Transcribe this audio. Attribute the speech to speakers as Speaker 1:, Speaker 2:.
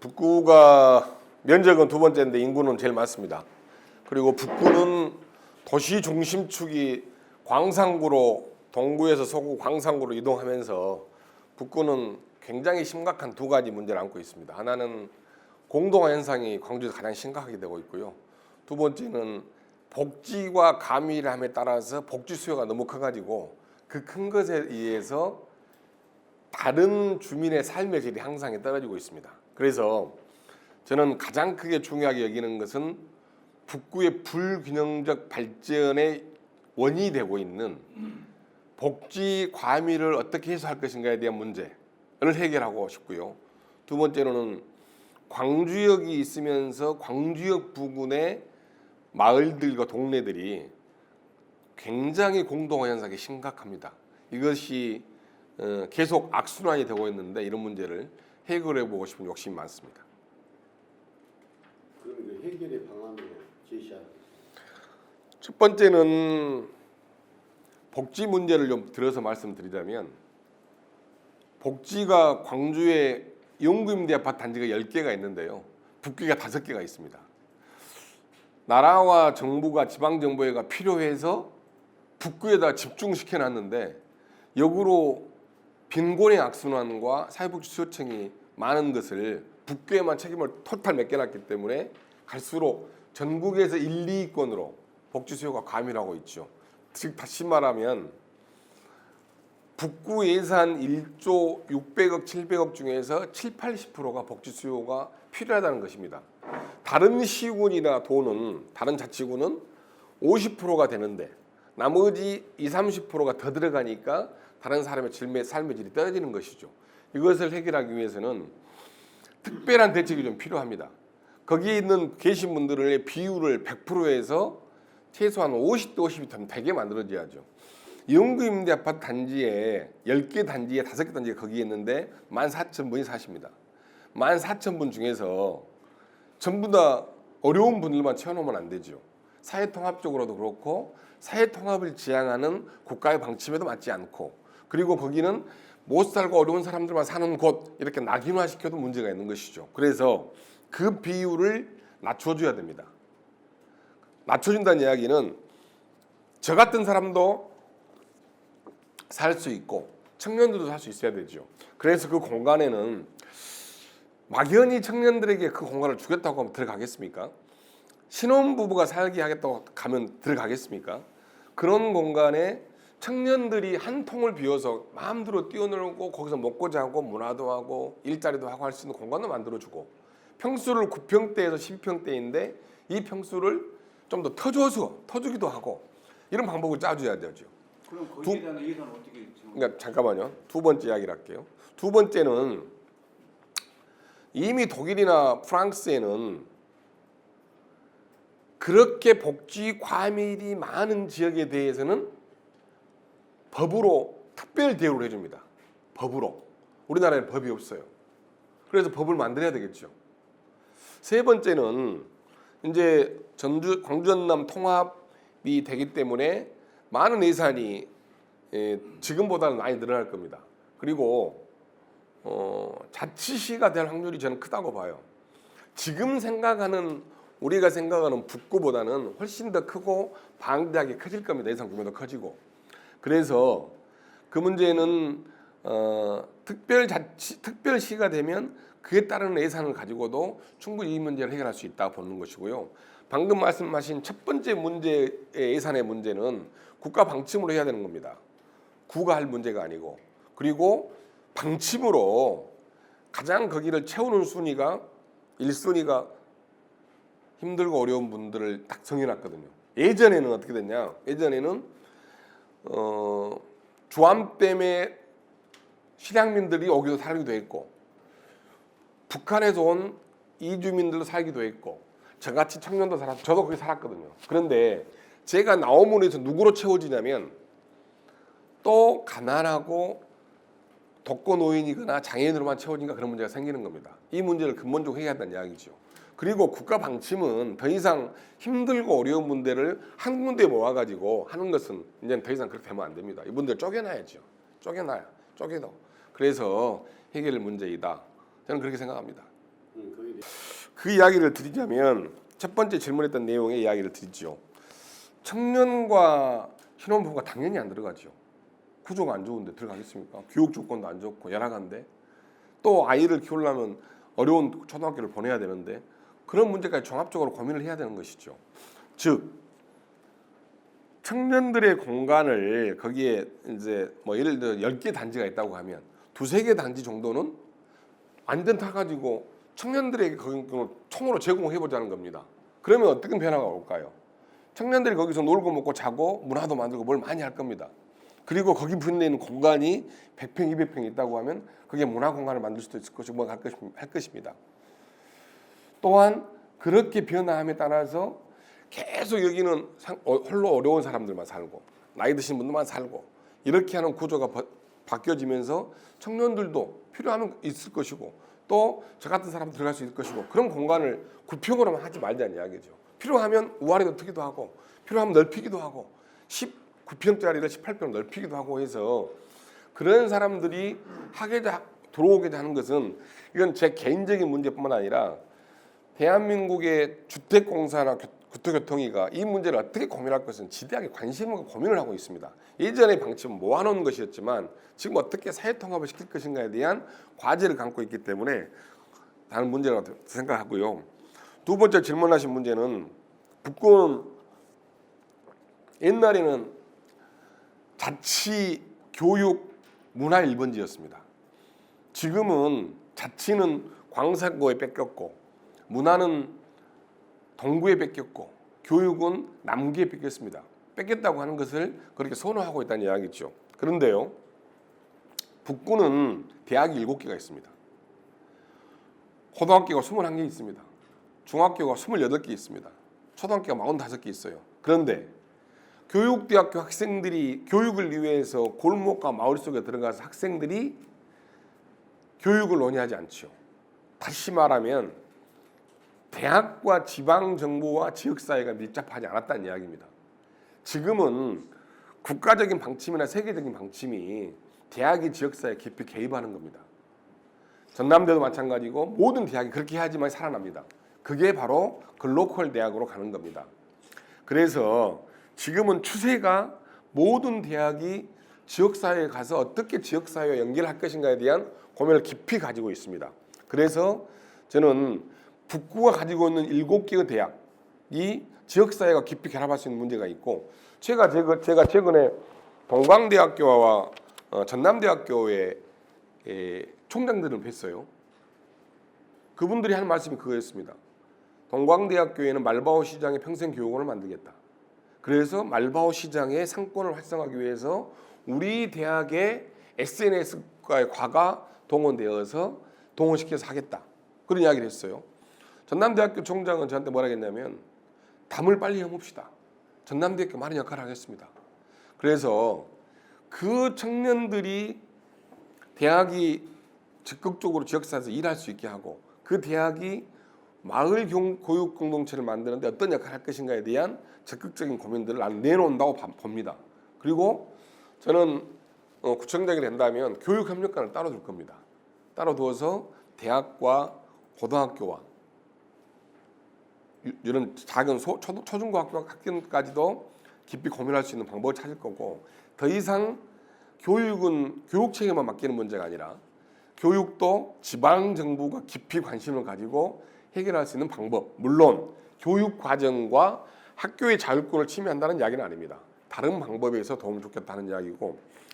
Speaker 1: 북구가 면적은 두 번째인데 인구는 제일 많습니다. 그리고 북구는 도시 중심축이 광산구로 동구에서 서구 광산구로 이동하면서 북구는 굉장히 심각한 두 가지 문제를 안고 있습니다. 하나는 공동화 현상이 광주에서 가장 심각하게 되고 있고요. 두 번째는 복지와 가밀함에 따라서 복지 수요가 너무 커가지고 그 큰 것에 의해서 다른 주민의 삶의 질이 향상에 떨어지고 있습니다. 그래서 저는 가장 크게 중요하게 여기는 것은 북구의 불균형적 발전의 원인이 되고 있는 복지 과밀을 어떻게 해소할 것인가에 대한 문제를 해결하고 싶고요. 두 번째로는 광주역이 있으면서 광주역 부근의 마을들과 동네들이 굉장히 공동화 현상이 심각합니다. 이것이 계속 악순환이 되고 있는데 이런 문제를 해결해 보고 싶은 욕심이 많습니다.
Speaker 2: 그럼 그 해결의 방안을 제시하는.
Speaker 1: 첫 번째는 복지 문제를 좀 들어서 말씀드리자면 복지가 광주에 연구임대 아파트 단지가 10개가 있는데요. 북구가 5개가 있습니다. 나라와 정부가 지방정부가 필요해서 북구에다 집중시켜 놨는데 역으로 빈곤의 악순환과 사회복지 수요층이 많은 것을 북구에만 책임을 토탈 맡겨놨기 때문에 갈수록 전국에서 1, 2위권으로 복지 수요가 과밀하고 있죠. 즉 다시 말하면 북구 예산 1조 600억, 700억 중에서 7, 80%가 복지 수요가 필요하다는 것입니다. 다른 시군이나 도는 다른 자치구는 50%가 되는데 나머지 20, 30%가 더 들어가니까 다른 사람의 삶의 질이 떨어지는 것이죠. 이것을 해결하기 위해서는 특별한 대책이 좀 필요합니다. 거기에 있는 계신 분들의 비율을 100%에서 최소한 50대 50이 되게 만들어져야죠. 연구임대 아파트 단지에 10개 단지에 5개 단지가 거기에 있는데 14,000분이 사십니다. 14,000분 중에서 전부 다 어려운 분들만 채워놓으면 안 되죠. 사회통합적으로도 그렇고 사회통합을 지향하는 국가의 방침에도 맞지 않고 그리고 거기는 못 살고 어려운 사람들만 사는 곳 이렇게 낙인화시켜도 문제가 있는 것이죠. 그래서 그 비율을 낮춰줘야 됩니다. 낮춰준다는 이야기는 저 같은 사람도 살 수 있고 청년들도 살 수 있어야 되죠. 그래서 그 공간에는 막연히 청년들에게 그 공간을 주겠다고 하면 들어가겠습니까? 신혼부부가 살게 하겠다고 가면 들어가겠습니까? 그런 공간에 청년들이 한 통을 비워서 마음대로 뛰어놀고 거기서 먹고 자고 문화도 하고 일자리도 하고 할 수 있는 공간도 만들어주고 평수를 9평대에서 10평대인데 이 평수를 좀 더 터주기도 하고 이런 방법을 짜줘야 되죠.
Speaker 2: 그럼 거기에 대한 예산은 어떻게?
Speaker 1: 그러니까 잠깐만요. 두 번째 이야기를 할게요. 두 번째는 이미 독일이나 프랑스에는 그렇게 복지 과밀이 많은 지역에 대해서는 법으로 특별 대우를 해줍니다. 법으로. 우리나라에는 법이 없어요. 그래서 법을 만들어야 되겠죠. 세 번째는 이제 광주 전남 통합이 되기 때문에 많은 예산이 지금보다는 많이 늘어날 겁니다. 그리고 자치시가 될 확률이 저는 크다고 봐요. 지금 우리가 생각하는 북구보다는 훨씬 더 크고 방대하게 커질 겁니다. 예산 규모도 커지고. 그래서 그 문제는 특별시가 되면 그에 따른 예산을 가지고도 충분히 이 문제를 해결할 수 있다 보는 것이고요. 방금 말씀하신 첫 번째 문제의 예산의 문제는 국가 방침으로 해야 되는 겁니다. 구가 할 문제가 아니고. 그리고 방침으로 가장 거기를 채우는 순위가 1순위가 힘들고 어려운 분들을 딱 정해놨거든요. 예전에는 어떻게 됐냐? 예전에는 주암댐에 실향민들이 오기도 살기도 했고 북한에서 온 이주민들도 살기도 했고 저같이 청년도 살았고 저도 거기 살았거든요. 그런데 제가 나옴으로 해서 누구로 채워지냐면 또 가난하고 독거노인이거나 장애인으로만 채워진가 그런 문제가 생기는 겁니다. 이 문제를 근본적으로 해야 한다는 이야기죠. 그리고 국가 방침은 더 이상 힘들고 어려운 분들을 한 군데에 모아가지고 하는 것은 이제 더 이상 그렇게 되면 안 됩니다. 이분들 쪼개놔. 그래서 해결 문제이다. 저는 그렇게 생각합니다.
Speaker 2: 거기에
Speaker 1: 그 이야기를 드리자면 첫 번째 질문했던 내용의 이야기를 드리죠. 청년과 신혼부부가 당연히 안 들어가죠. 구조가 안 좋은데 들어가겠습니까? 교육 조건도 안 좋고 열악한데 또 아이를 키우려면 어려운 초등학교를 보내야 되는데 그런 문제까지 종합적으로 고민을 해야 되는 것이죠. 즉 청년들의 공간을 거기에 이제 뭐 예를 들어 10개 단지가 있다고 하면 2-3개 단지 정도는 완전 타가지고 청년들에게 거기 총으로 제공해 보자는 겁니다. 그러면 어떤 변화가 올까요? 청년들이 거기서 놀고 먹고 자고 문화도 만들고 뭘 많이 할 겁니다. 그리고 거기 분리되는 공간이 100평, 200평 있다고 하면 그게 문화 공간을 만들 수도 있을 것이고 뭐 할 것입니다. 또한 그렇게 변화함에 따라서 계속 여기는 홀로 어려운 사람들만 살고 나이 드신 분들만 살고 이렇게 하는 구조가 바뀌어지면서 청년들도 필요하면 있을 것이고 또 저 같은 사람 들어갈 수 있을 것이고 그런 공간을 구평으로만 하지 말자는 이야기죠. 필요하면 우아래도 트기도 하고 필요하면 넓히기도 하고 19평짜리를 18평 넓히기도 하고 해서 그런 사람들이 들어오게 하는 것은 이건 제 개인적인 문제뿐만 아니라 대한민국의 주택공사나 국토교통위가 이 문제를 어떻게 고민할 것은 지대하게 관심과 고민을 하고 있습니다. 예전의 방침은 모아놓은 것이었지만 지금 어떻게 사회통합을 시킬 것인가에 대한 과제를 갖고 있기 때문에 다른 문제라고 생각하고요. 두 번째 질문하신 문제는 북구는 옛날에는 자치, 교육, 문화 1번지였습니다. 지금은 자치는 광산구에 뺏겼고 문화는 동구에 뺏겼고 교육은 남구에 뺏겼습니다. 뺏겼다고 하는 것을 그렇게 선호하고 있다는 이야기죠. 그런데요. 북구는 대학이 7개가 있습니다. 고등학교가 21개 있습니다. 중학교가 28개 있습니다. 초등학교가 45개 있어요. 그런데 교육대학교 학생들이 교육을 위해서 골목과 마을 속에 들어가서 학생들이 교육을 논의하지 않죠. 다시 말하면 대학과 지방정부와 지역사회가 밀접하지 않았다는 이야기입니다. 지금은 국가적인 방침이나 세계적인 방침이 대학이 지역사회에 깊이 개입하는 겁니다. 전남대도 마찬가지고 모든 대학이 그렇게 해야지만 살아납니다. 그게 바로 글로컬 대학으로 가는 겁니다. 그래서 지금은 추세가 모든 대학이 지역사회에 가서 어떻게 지역사회와 연결할 것인가에 대한 고민을 깊이 가지고 있습니다. 그래서 저는 북구가 가지고 있는 7개의 대학이 지역사회가 깊이 결합할 수 있는 문제가 있고 제가 최근에 동광대학교와 전남대학교의 총장들을 뵀어요. 그분들이 하는 말씀이 그거였습니다. 동광대학교에는 말바오 시장의 평생교육원을 만들겠다. 그래서 말바오 시장의 상권을 활성화하기 위해서 우리 대학의 SNS과의 과가 동원되어서 동원시켜서 하겠다. 그런 이야기를 했어요. 전남대학교 총장은 저한테 뭐라 했냐면 담을 빨리 해봅시다. 전남대학교 많은 역할을 하겠습니다. 그래서 그 청년들이 대학이 적극적으로 지역사회에서 일할 수 있게 하고 그 대학이 마을 교육 공동체를 만드는데 어떤 역할을 할 것인가에 대한 적극적인 고민들을 내놓는다고 봅니다. 그리고 저는 구청장이 된다면 교육협력관을 따로 둘 겁니다. 따로 두어서 대학과 고등학교와 이런 작은 초중고학교 학교까지도 깊이 고민할 수 있는 방법을 찾을 거고 더 이상 교육은 교육 책임만 맡기는 문제가 아니라 교육도 지방정부가 깊이 관심을 가지고 해결할 수 있는 방법 물론 교육 과정과 학교의 자율권을 침해한다는 이야기는 아닙니다. 다른 방법에서 도움을 줬겠다는 이야기고